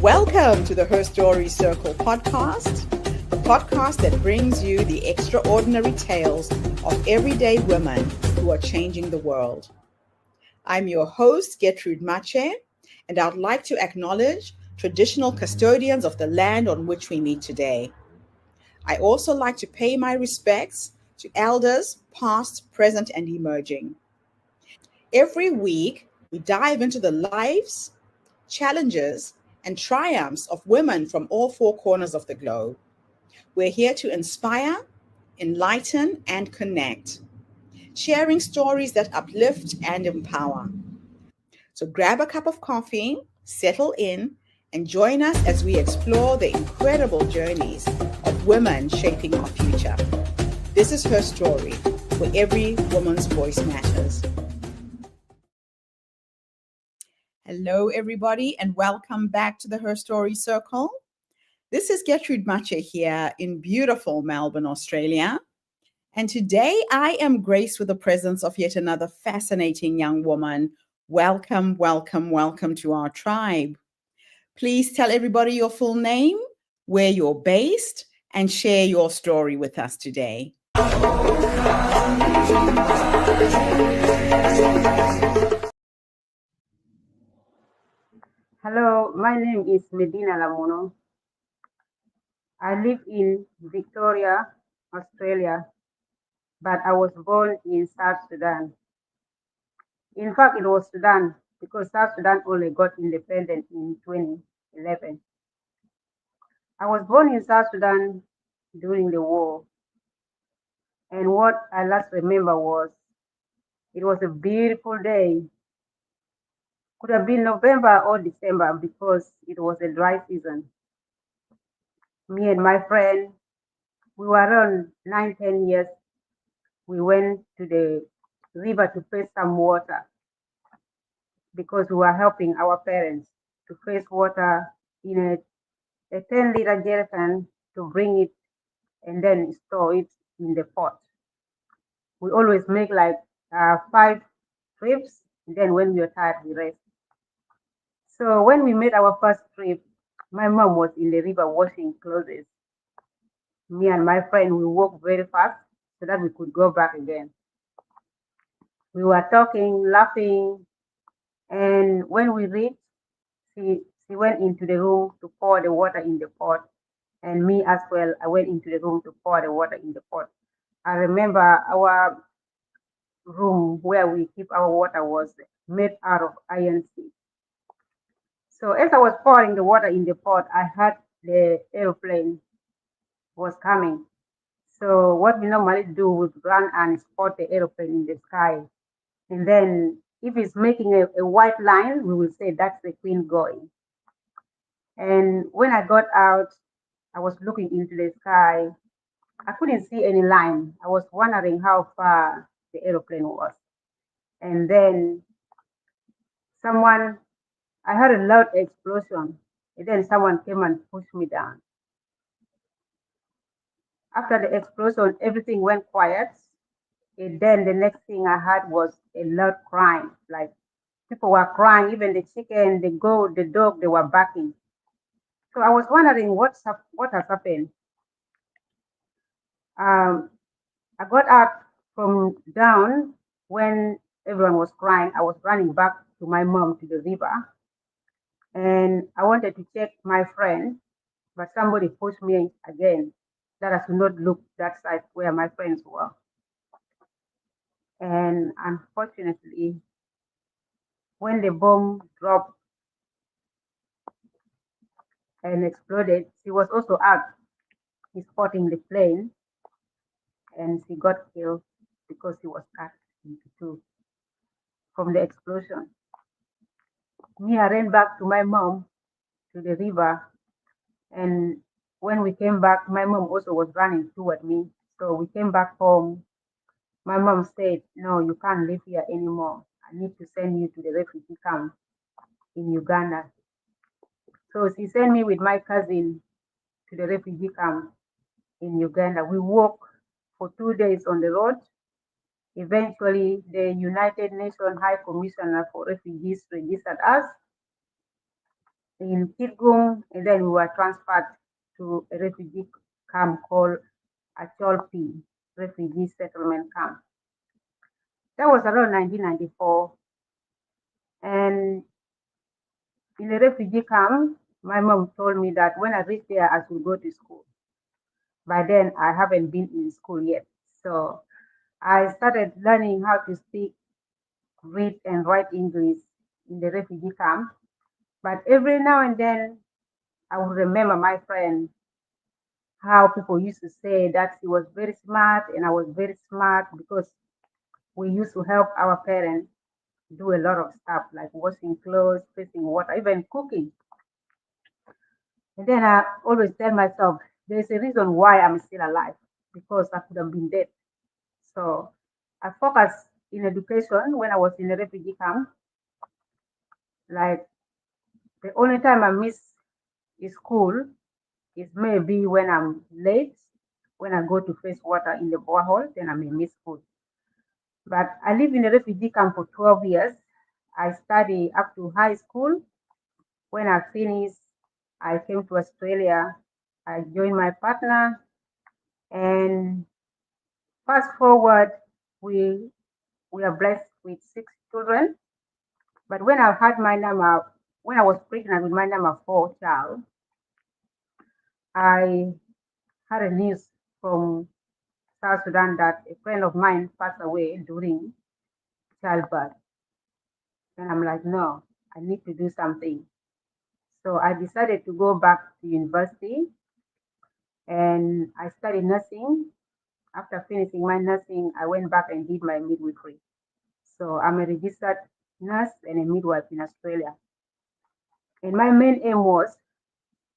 Welcome to the Her Story Circle podcast, the podcast that brings you the extraordinary tales of everyday women who are changing the world. I'm your host, Gertrude Mache, and I'd like to acknowledge traditional custodians of the land on which we meet today. I also like to pay my respects to elders, past, present, and emerging. Every week, we dive into the lives, challenges, and triumphs of women from all four corners of the globe. We're here to inspire, enlighten, and connect, sharing stories that uplift and empower. So grab a cup of coffee, settle in, and join us as we explore the incredible journeys of women shaping our future. This is Her Story, where every woman's voice matters. Hello, everybody, and welcome back to the Her Story Circle. This is Gertrude Mache here in beautiful Melbourne, Australia. And today I am graced with the presence of yet another fascinating young woman. Welcome, welcome, welcome to our tribe. Please tell everybody your full name, where you're based, and share your story with us today. Hello, my name is Medina Lamunu. I live in Victoria, Australia, but I was born in South Sudan. In fact, it was Sudan because South Sudan only got independent in 2011. I was born in South Sudan during the war, and what I last remember was it was a beautiful day. Could have been November or December because it was a dry season. Me and my friend, we were around 9, 10 years. We went to the river to fetch some water because we were helping our parents to fetch water in a 10-liter jerrycan to bring it and then store it in the pot. We always make like 5 trips, and then when we are tired, we rest. So when we made our first trip, my mom was in the river washing clothes. Me and my friend, we walked very fast so that we could go back again. We were talking, laughing, and when we reached, she went into the room to pour the water in the pot, and me as well. I went into the room to pour the water in the pot. I remember our room where we keep our water was made out of iron sheet. So as I was pouring the water in the pot, I heard the airplane was coming. So what we normally do, we run and spot the airplane in the sky. And then if it's making a white line, we will say that's the queen going. And when I got out, I was looking into the sky. I couldn't see any line. I was wondering how far the airplane was. And then I heard a loud explosion. And then someone came and pushed me down. After the explosion, everything went quiet. And then the next thing I heard was a loud crying. Like people were crying, even the chicken, the goat, the dog, they were barking. So I was wondering what has happened. I got out from down when everyone was crying. I was running back to my mom to the river, and I wanted to check my friend, but somebody pushed me again that I should not look that side where my friends were. And unfortunately, when the bomb dropped and exploded, she was also out spotting the plane, and she got killed because she was cut into two from the explosion. Me, I ran back to my mom to the river, and when we came back, my mom also was running toward me. So we came back home. My mom said, "No, you can't live here anymore. I need to send you to the refugee camp in Uganda." So she sent me with my cousin to the refugee camp in Uganda. We walked for 2 days on the road. Eventually, the United Nations High Commissioner for Refugees registered us. in Kitgum, and then we were transferred to a refugee camp called Acholpi Refugee Settlement Camp. That was around 1994. And in the refugee camp, my mom told me that when I reach there, I should go to school. By then, I haven't been in school yet. So I started learning how to speak, read, and write English in the refugee camp. But every now and then, I would remember my friend, how people used to say that she was very smart and I was very smart because we used to help our parents do a lot of stuff like washing clothes, fixing water, even cooking. And then I always tell myself, there's a reason why I'm still alive because I could have been dead. So I focused in education when I was in a refugee camp. Like the only time I miss school is maybe when I'm late, when I go to fetch water in the borehole, then I may miss school. But I live in a refugee camp for 12 years. I study up to high school. When I finished, I came to Australia. I joined my partner, and fast forward, we we are blessed with 6 children. But when I was pregnant with my number four child, I had a news from South Sudan that a friend of mine passed away during childbirth. And I'm like, no, I need to do something. So I decided to go back to university and I studied nursing. After finishing my nursing, I went back and did my midwifery. So I'm a registered nurse and a midwife in Australia. And my main aim was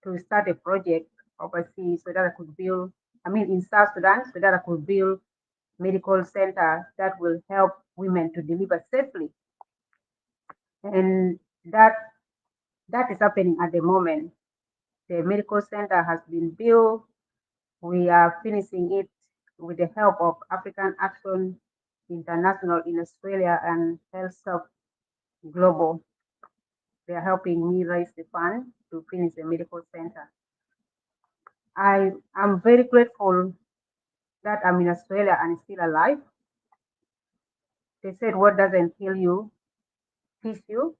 to start a project overseas so that I could build, I mean, in South Sudan, so that I could build medical center that will help women to deliver safely. And that is happening at the moment. The medical center has been built. We are finishing it with the help of African Action International in Australia and Health Global. They are helping me raise the fund to finish the medical center. I am very grateful that I'm in Australia and still alive. They said what doesn't kill you teach you.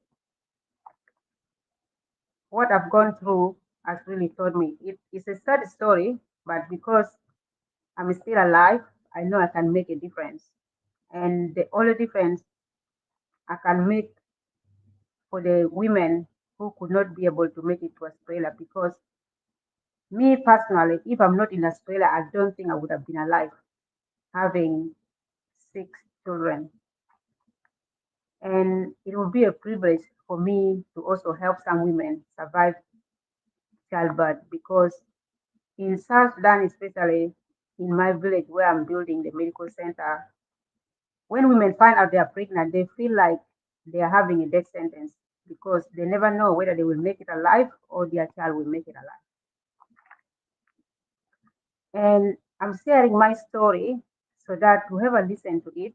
What I've gone through has really taught me. It's a sad story, but because I'm still alive, I know I can make a difference. And the only difference I can make for the women who could not be able to make it to Australia, because me personally, if I'm not in Australia, I don't think I would have been alive having 6 children. And it will be a privilege for me to also help some women survive childbirth because in South Sudan, especially in my village where I'm building the medical center, when women find out they are pregnant, they feel like they are having a death sentence because they never know whether they will make it alive or their child will make it alive. And I'm sharing my story so that whoever listens to it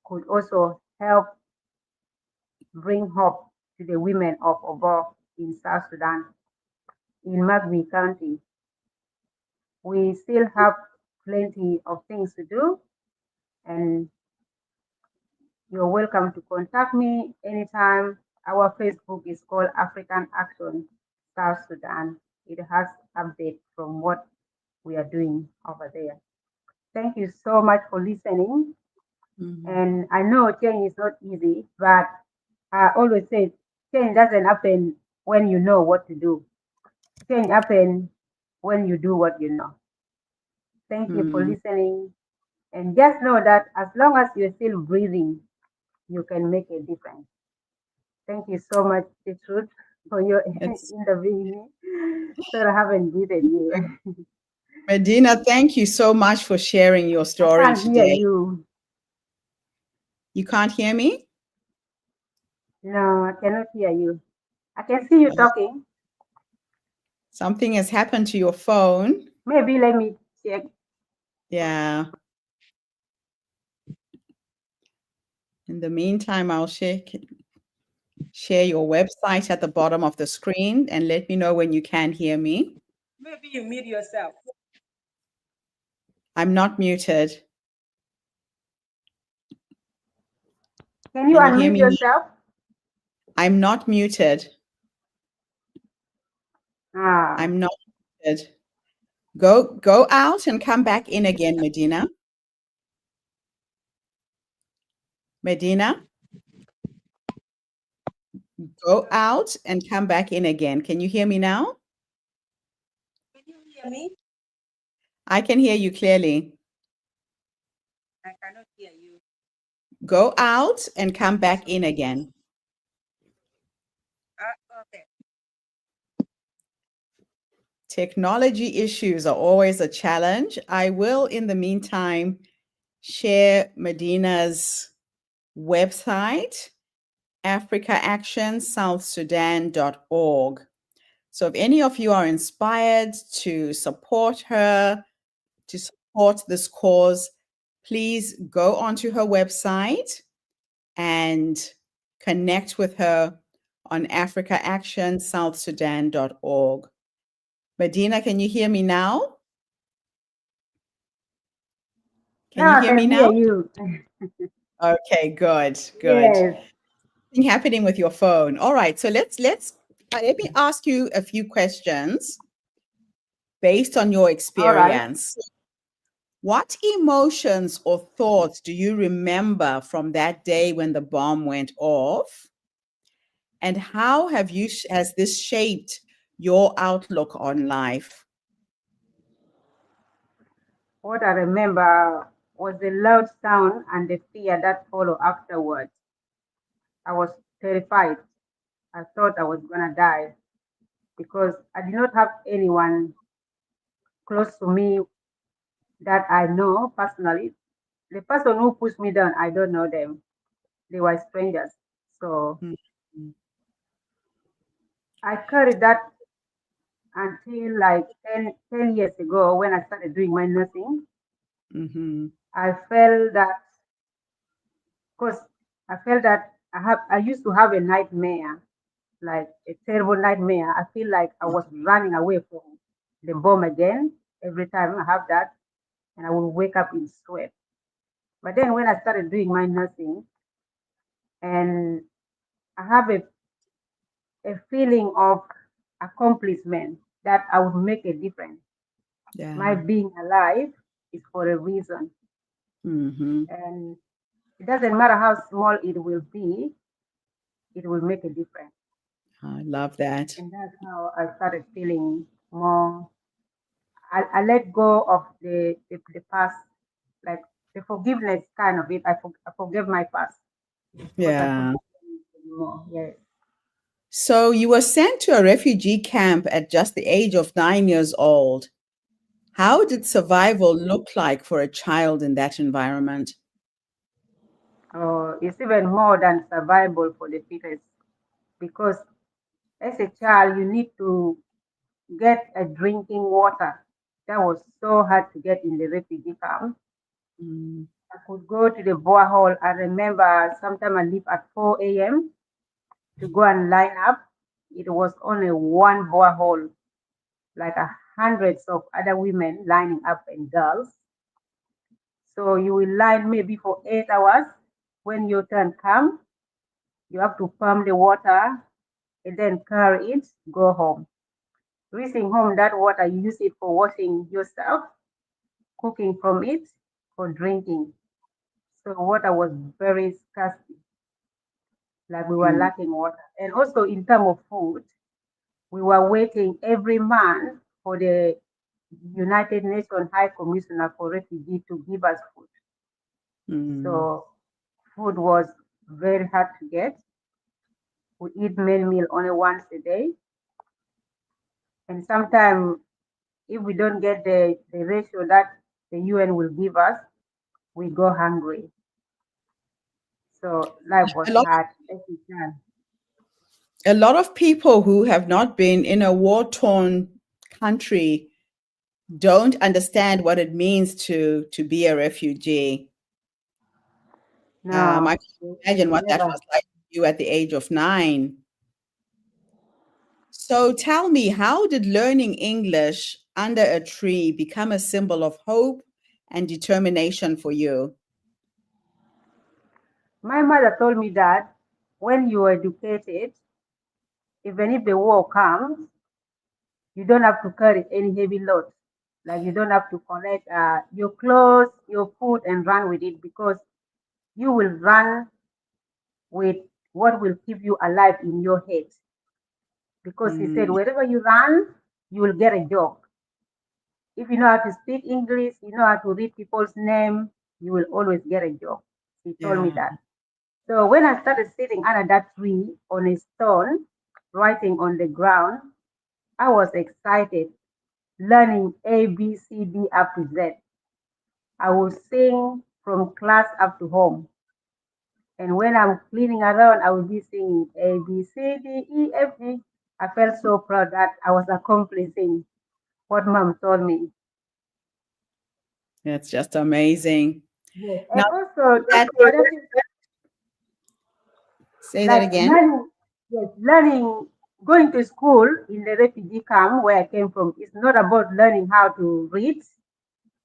could also help bring hope to the women of Obo in South Sudan, in Magwi County. We still have plenty of things to do, and you're welcome to contact me anytime. Our Facebook is called African Action South Sudan. It has updates from what we are doing over there. Thank you so much for listening. Mhm. And I know change is not easy, but I always say change doesn't happen when you know what to do. Change happens when you do what you know. Thank you for Mm. listening. And just know that as long as you're still breathing, you can make a difference. Thank you so much, Truth, for your It's interviewing me. So I haven't greeted you. Medina, thank you so much for sharing your I story can't hear today. you. You can't hear me? No, I cannot hear you. I can see you Oh, talking. something has happened to your phone. Maybe let me check. Yeah. In the meantime, I'll Share your website at the bottom of the screen and let me know when you can hear me. Maybe you mute yourself. I'm not muted. Can you Can you hear unmute me now? yourself? I'm not muted. Ah, I'm not muted. Go out and come back in again, Medina. Medina, go out and come back in again. Can you hear me now? can you hear me? I can hear you clearly. I cannot hear you. Go out and come back in again. Okay. Technology issues are always a challenge. I will, in the meantime, share Medina's website, africaactionsouthsudan.org. So if any of you are inspired to support her, to support this cause, please go onto her website and connect with her on africaactionsouthsudan.org. Medina, can you hear me now? Can you Now I hear me can now? hear you. Okay, good, good. Yes. Something happening with your phone. All right, so let me ask you a few questions based on your All right. experience. What emotions or thoughts do you remember from that day when the bomb went off? And how has this shaped your outlook on life? What I remember was the loud sound and the fear that followed afterwards. I was terrified. I thought I was gonna die because I did not have anyone close to me that I know personally. The person who pushed me down, I don't know them. They were strangers. So Mhm. I carried that until like 10 years ago when I started doing my nursing. Mhm. I felt that, because I felt that I used to have a nightmare, like a terrible nightmare. I feel like I was running away from the bomb again every time I have that, and I will wake up in sweat. But then when I started doing my nursing, and I have a feeling of accomplishment that I would make a difference. My Yeah. being alive is for a reason. Mhm. And it doesn't matter how small it will be, it will make a difference. I love that. And that's how I started feeling more. I let go of the past, like the forgiveness kind of it. I forgave my past because I Yeah. couldn't do it anymore. Yes. So you were sent to a refugee camp at just the age of 9 years old. How did survival look like for a child in that environment? It's even more than survival for the fittest because as a child, you need to get a drinking water. That was so hard to get in the refugee camp. Mm. I could go to the borehole. I remember sometime I leave at 4 a.m. to go and line up. It was only one borehole, like hundreds of other women lining up and girls. So you will line maybe for 8 hours. When your turn comes, you have to pump the water and then carry it, go home. Reaching home, that water, you use it for washing yourself, cooking from it, for drinking. So water was very scarce, like we were Mm. lacking water. And also in terms of food, we were waiting every month for the United Nations High Commissioner for Refugees to give us food. Mm. So food was very hard to get. We eat main meal only once a day. And sometimes if we don't get the ratio that the UN will give us, we go hungry. So life was A lot, hard every time. a lot of people who have not been in a war-torn country don't understand what it means to be a refugee. I No, can imagine they what that was never. like. you at the age of 9. So tell me, how did learning English under a tree become a symbol of hope and determination for you? My mother told me that when you are educated, even if the war comes, you don't have to carry any heavy load. Like you don't have to collect your clothes, your food, and run with it because you will run with what will keep you alive in your head. Because he said, Mm, wherever you run, you will get a job. If you know how to speak English, you know how to read people's name, you will always get a job. He told me yeah, that. So when I started sitting under that tree on a stone, writing on the ground, I was excited, learning A, B, C, D up to Z. I would sing from class up to home. And when I'm cleaning around, I would be singing A, B, C, D, E, F, G. I felt so proud that I was accomplishing what mom told me. that's just amazing. Yes. Now, And also that the other thing, say that like again. learning, yes, learning, going to school in the refugee camp where I came from is not about learning how to read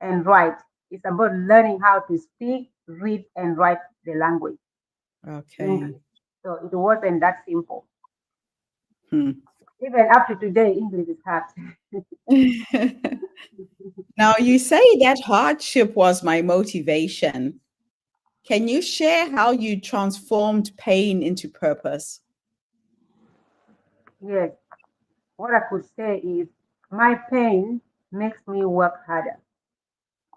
and write. It's about learning how to speak, read, and write the language, Okay. English. So it wasn't that simple. Hmm. Even up to today, English is hard. Now, you say that hardship was my motivation. Can you share how you transformed pain into purpose? Yes, what I could say is my pain makes me work harder.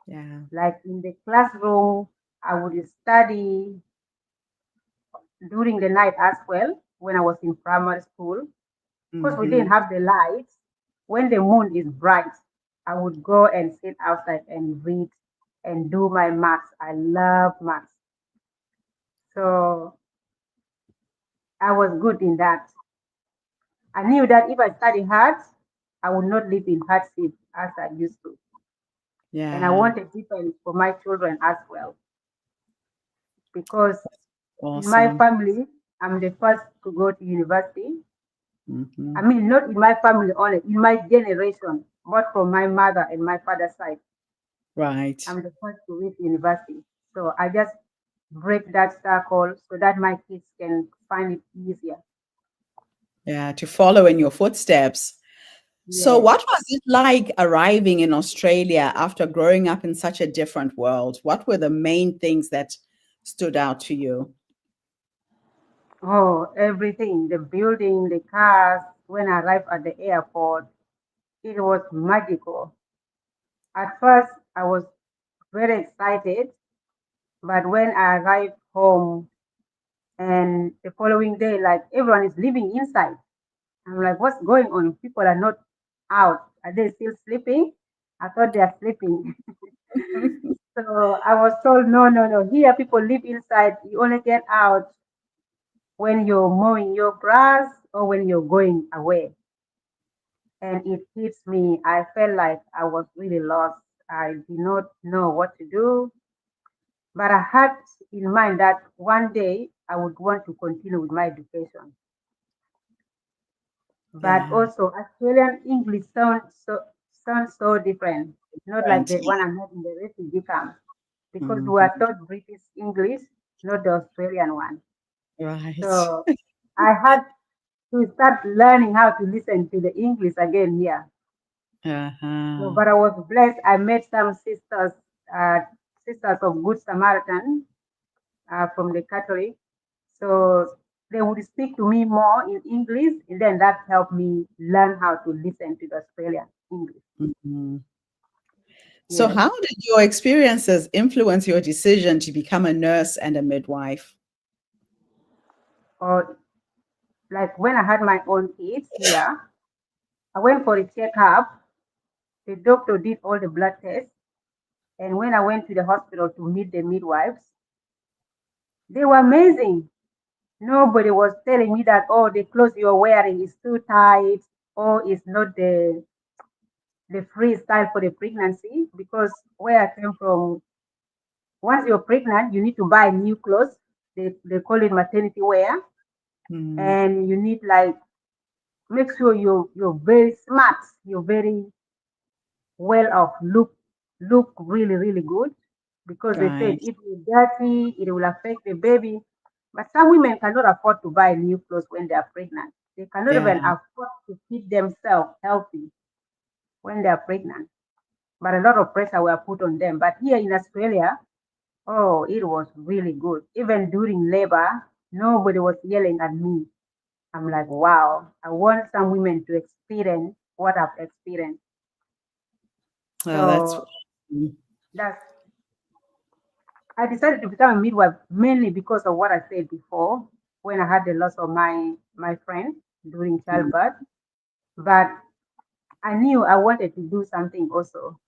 Yeah. Like in the classroom, I would study during the night as well when I was in primary school. Because we Hmm. didn't have the lights, when the moon is bright, I would go and sit outside and read and do my maths. I love maths. So I was good in that. I knew that if I study hard, I would not live in hardship as I used to. And I Yeah. wanted different for my children as well. Because in my Awesome. family, I'm the first to go to university. I Hmm. mean, not in my family only, in my generation, but from my mother and my father's side. Right. I'm the first to reach university. So I just break that circle so that my kids can find it easier. Yeah. To follow in your footsteps. So, Yes. what was it like arriving in Australia after growing up in such a different world? What were the main things that stood out to you? Oh, everything, the building, the cars. When I arrived at the airport, it was magical. At first, I was very excited, but when I arrived home and the following day, like everyone is living inside, I'm like, what's going on? People are not out. Are they still sleeping? I thought they are sleeping. So I was told, no, no, no. Here people live inside. You only get out when you're mowing your grass or when you're going away. And it hits me. I felt like I was really lost. I did not know what to do. But I had in mind that one day I would want to continue with my education. But Yeah. also Australian English sounds so different. Not like Different. the one I met in the refugee camp. Because we Mhm. are taught British English, not the Australian one. Right. So I had to start learning how to listen to the English again here. So, Uh-huh. but I was blessed. I met some uh, sisters of Good Samaritan from the Catholic. So they would speak to me more in English, and then that helped me learn how to listen to the Australian English. Mhm. So, Yes. how did your experiences influence your decision to become a nurse and a midwife? Or like when I had my own kids here, I went for a checkup. The doctor did all the blood tests. And when I went to the hospital to meet the midwives, they were amazing. Nobody was telling me that, oh, the clothes you're wearing is too tight or it's not the free style for the pregnancy. Because where I came from, once you're pregnant, you need to buy new clothes. They call it maternity wear. Mm, and you need like make sure you're very smart, you're very well off, look really really good, because they said right. if you're dirty, it will affect the baby. But some women cannot afford to buy new clothes when they are pregnant. They cannot Yeah. even afford to keep themselves healthy when they are pregnant. But a lot of pressure were put on them. But here in Australia, oh, it was really good. Even during labor, nobody was yelling at me. I'm like, wow, I want some women to experience what I've experienced. Oh, that's. So that's I decided to become a midwife mainly because of what I said before when I had the loss of my friend during Mm, childbirth. But I knew I wanted to do something also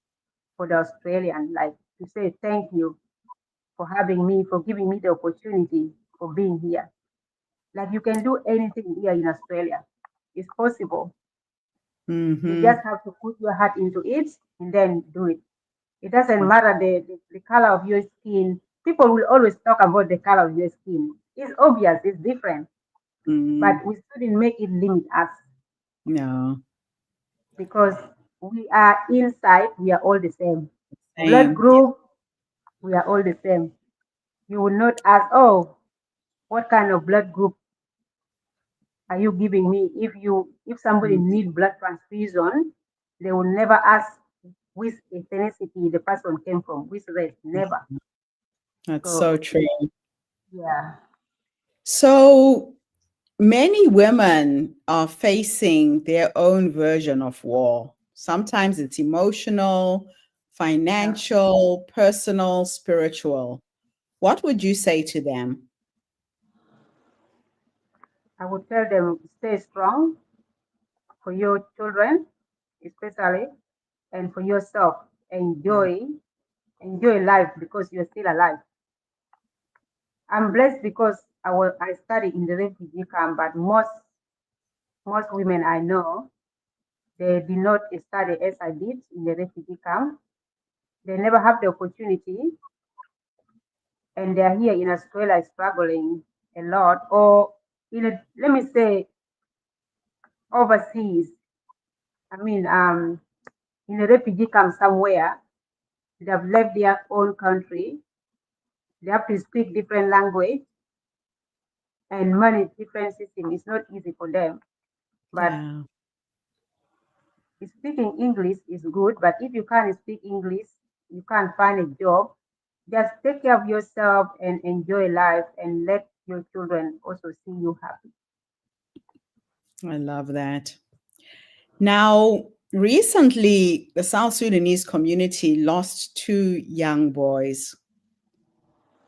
for the Australian, like to say thank you for having me, for giving me the opportunity for being here. Like you can do anything here in Australia. It's possible. You just mm-hmm. have to put your heart into it and then do it. It doesn't matter the color of your skin. People will always talk about the color of your skin. It's obvious, it's different, Mm, but we shouldn't make it limit us no. because we are inside, we are all the same. Blood Same. group, we are all the same. You will not ask, oh, what kind of blood group are you giving me? If somebody Mm, need blood transfusion, they will never ask which ethnicity the person came from, which race, never. that's so So true. yeah, So many women are facing their own version of war. Sometimes it's emotional, yeah. financial, personal, spiritual. What would you say to them? I would tell them stay strong for your children, especially, and for yourself. Yeah. Enjoy life because you're still alive. I'm blessed because I studied in the refugee camp, but most women I know they did not study as I did in the refugee camp. They never have the opportunity, and they're here in Australia struggling a lot, or let me say overseas. I mean, in a refugee camp somewhere, they have left their own country. They have to speak different language and manage different system. It's not easy for them. But Yeah. speaking English is good. But if you can't speak English, you can't find a job. Just take care of yourself and enjoy life, and let your children also see you happy. I love that. Now, recently, the South Sudanese community lost two young boys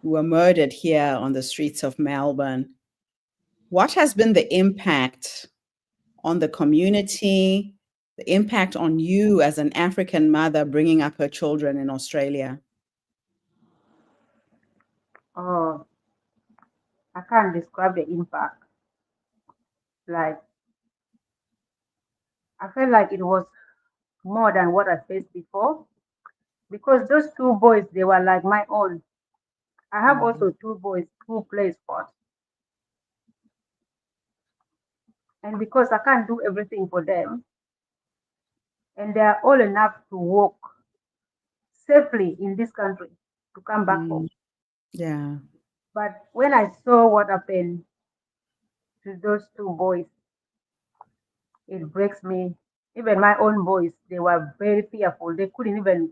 who were murdered here on the streets of Melbourne. What has been the impact on the community, the impact on you as an African mother bringing up her children in Australia? Oh, I can't describe the impact. Like I felt like it was more than what I faced before because those two boys they were like my own. I have Mm, also two boys who play sports, and because I can't do everything for them, and they are old enough to walk safely in this country to come back mm, home. yeah, But when I saw what happened to those two boys, it breaks me. Even my own boys, they were very fearful. They couldn't even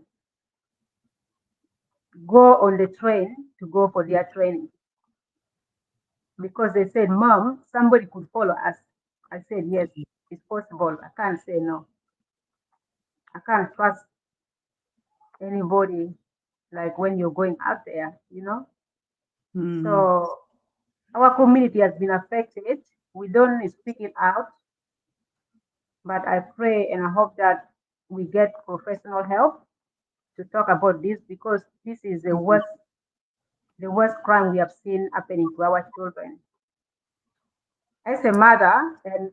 go on the train to go for mm, their training because they said, Mom, somebody could follow us. I said, yes, it's possible. I can't say no. I can't trust anybody like when you're going out there. mm, So our community has been affected. We don't speak it out, but I pray and I hope that we get professional help to talk about this because this is mm, the worst crime we have seen happening to our children. As a mother and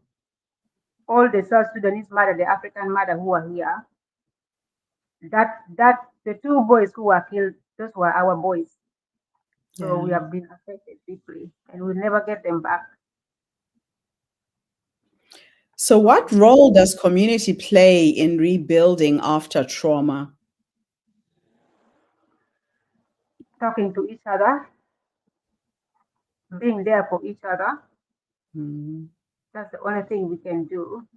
all the South Sudanese mother, the African mother who are here, that the two boys who were killed, those were our boys. So we yeah. have been affected deeply and we'll never get them back. So, what So role does community play in rebuilding after trauma? talking to each other, being there for each other, Mm, that's the only thing we can do.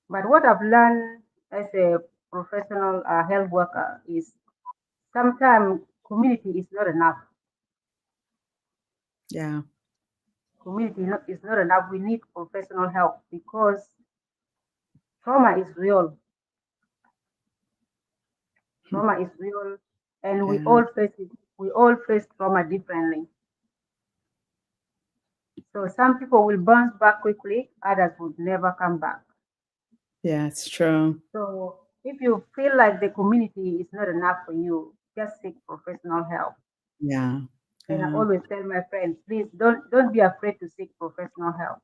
But what I've learned as a professional health worker is sometimes community is not enough. yeah, Is not enough. We need professional help because trauma is real. Trauma is real, and we yeah, all face it. We all face trauma differently. So some people will bounce back quickly, others would never come back. yeah, it's true. So if you feel like the community is not enough for you, just seek professional help. Yeah, And I yeah. always tell my friends, please don't be afraid to seek professional help.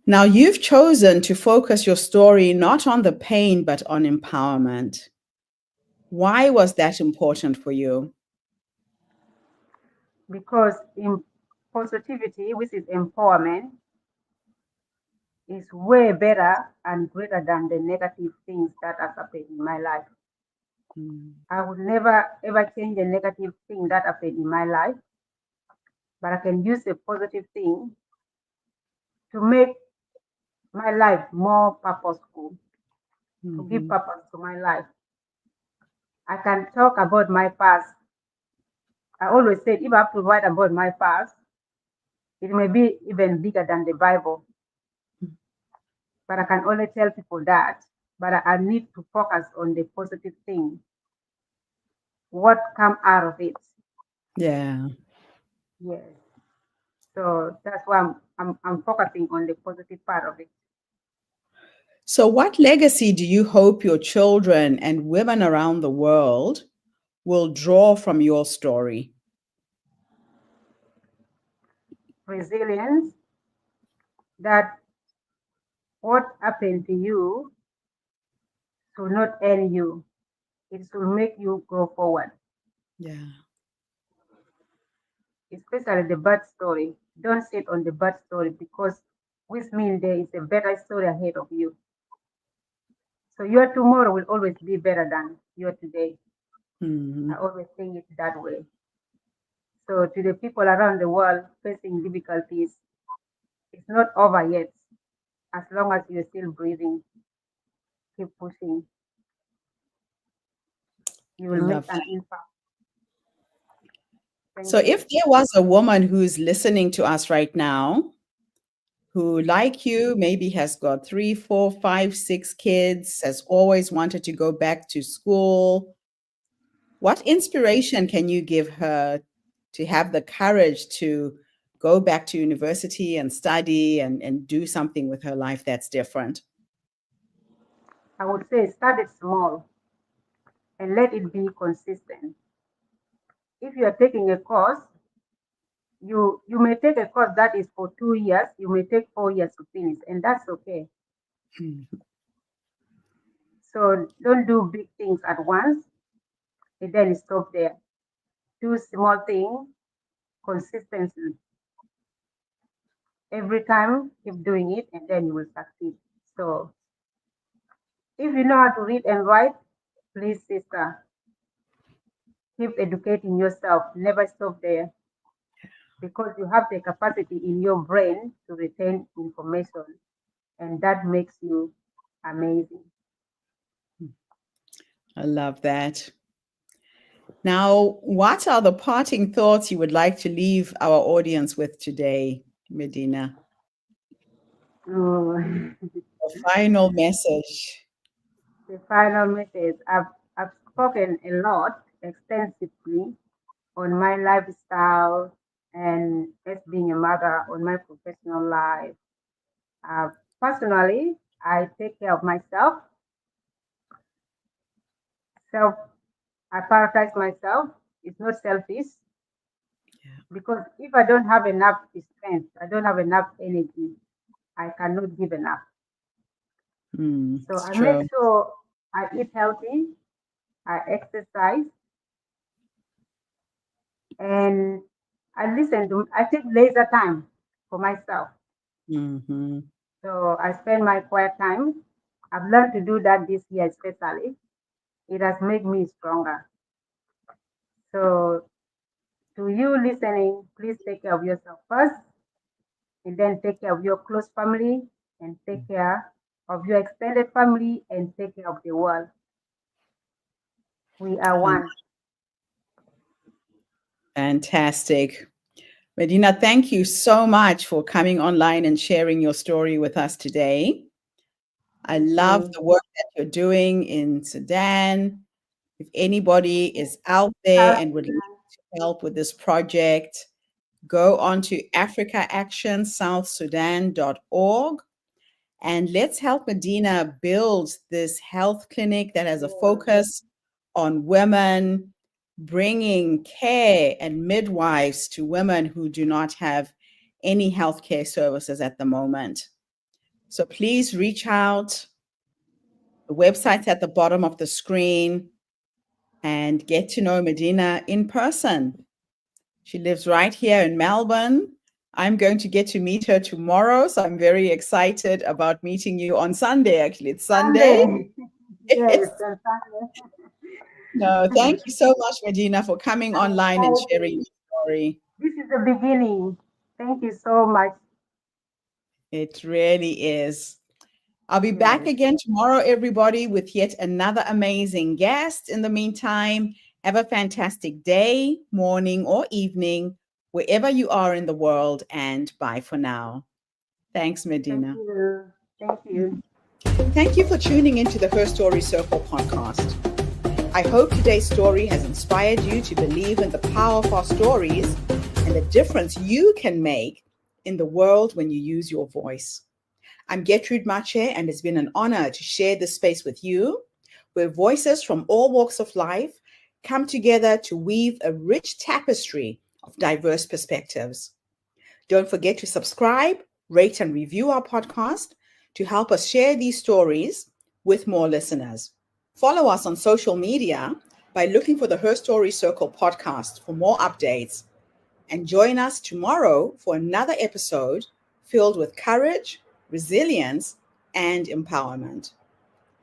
Now, you've chosen to focus your story not on the pain, but on empowerment. Why was that important for you? Because in positivity, which is empowerment, is way better and greater than the negative things that have happened in my life. Mm, I would never ever change a negative thing that happened in my life, but I can use a positive thing to make my life more purposeful, to give mhm, purpose to my life. I can talk about my past. I always said if I have to write about my past, it may be even bigger than the Bible, but I can only tell people that. But I need to focus on the positive thing, what come out of it. yeah. Yes. So that's why I'm focusing on the positive part of it. So, what legacy do you hope your children and women around the world will draw from your story? Resilience, that what happened to you should not end you. It should make you go forward, Yeah. especially the bad story. Don't sit on the bad story because which means there is a better story ahead of you. So your tomorrow will always be better than your today. I Mhm. always think it that way. So to the people around the world facing difficulties, it's not over yet. As long as you're still breathing, keep pushing. You I will make love an that. impact. So, Thank if you. there was a woman who's listening to us right now who, like you, maybe has got three, four, five, six kids, has always wanted to go back to school, what inspiration can you give her to have the courage to go back to university and study and do something with her life that's different? I would say start it small and let it be consistent. If you are taking a course, you may take a course that is for 2 years, you may take 4 years to finish, and that's okay. Mm, So don't do big things at once and then stop there. Do small things consistently. Every time, keep doing it, and then you will succeed. So if you know how to read and write, please, sister, keep educating yourself. Never stop there because you have the capacity in your brain to retain information, and that makes you amazing. I love that. Now, what are the parting thoughts you would like to leave our audience with today, Medina? Oh, A final message. the final message I've spoken a lot extensively on my lifestyle and as being a mother, on my professional life. Uh, Personally, I take care of myself. Self, I prioritize myself. It's not selfish Yeah. because if I don't have enough strength, I don't have enough energy, I cannot give enough. So It's I make true. sure I eat healthy, I exercise, and I take laser time for myself. Mm-hmm. So I spend my quiet time. I've learned to do that this year, especially. It has made me stronger. So, to you listening, please take care of yourself first, and then take care of your close family, and take care of your extended family, and take care of the world. We are one. Fantastic. Medina, thank you so much for coming online and sharing your story with us today. I Thank love you. the work that you're doing in Sudan. If anybody is out there South and would like Sudan. to help with this project, go on to africaactionsouthsudan.org and let's help Medina build this health clinic that has a Yeah. focus on women, bringing care and midwives to women who do not have any healthcare services at the moment. So please reach out. The website's at the bottom of the screen and get to know Medina in person. She lives right here in Melbourne. I'm going to get to meet her tomorrow, so I'm very excited about meeting you on Sunday. Actually, it's Sunday. Sunday. Yes. Yes, on Sunday. No, thank you so much, Medina, for coming online and sharing Exciting. your story. This is the beginning. Thank you so much. It really is. I'll be back Yes. again tomorrow, everybody, with yet another amazing guest. In the meantime, have a fantastic day, morning, or evening, wherever you are in the world, and bye for now. Thanks, Thank Medina. you. Thank you. Thank you for tuning into the Her Story Circle podcast. I hope today's story has inspired you to believe in the power of our stories and the difference you can make in the world when you use your voice. I'm Gertrude Mache, and it's been an honor to share this space with you, where voices from all walks of life come together to weave a rich tapestry of diverse perspectives. Don't forget to subscribe, rate, and review our podcast to help us share these stories with more listeners. Follow us on social media by looking for the Her Story Circle podcast for more updates. And join us tomorrow for another episode filled with courage, resilience, and empowerment.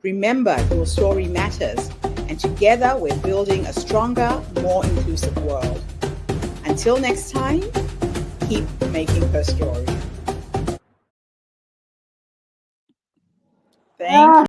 Remember, your story matters, and together we're building a stronger, more inclusive world. Until next time, keep making her story. Thank you.